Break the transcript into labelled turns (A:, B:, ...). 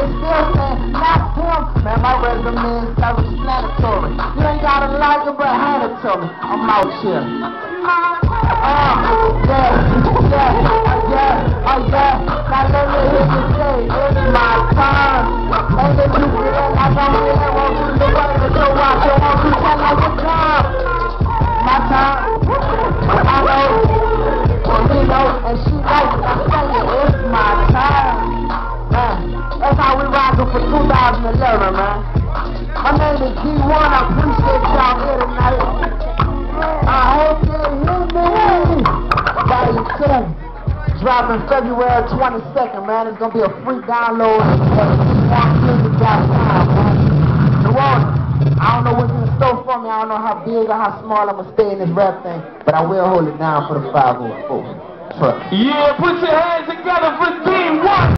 A: they still saying, not him. Man, my resume is self-explanatory. You ain't gotta like it, but hand it to me. I'm out here. Yeah. Now let me hear you say, it's my turn. And if you feel like I'm here, won't you the way to go out? You won't you tell like it's time. My time. I know. Well, he knows, and she knows. I'm saying it's my time. Man, that's how we rockin' for 2011, man. My name is G1. I appreciate y'all here tonight. I hope you hear me. Volume 2. Dropping February 22nd, man. It's gonna be a free download at c1music.com, man. New Orleans. I don't know what's in store for me. I don't know how big or how small I'm gonna stay in this rap thing, but I will hold it down for the 504. Trust.
B: Yeah, put your hands together.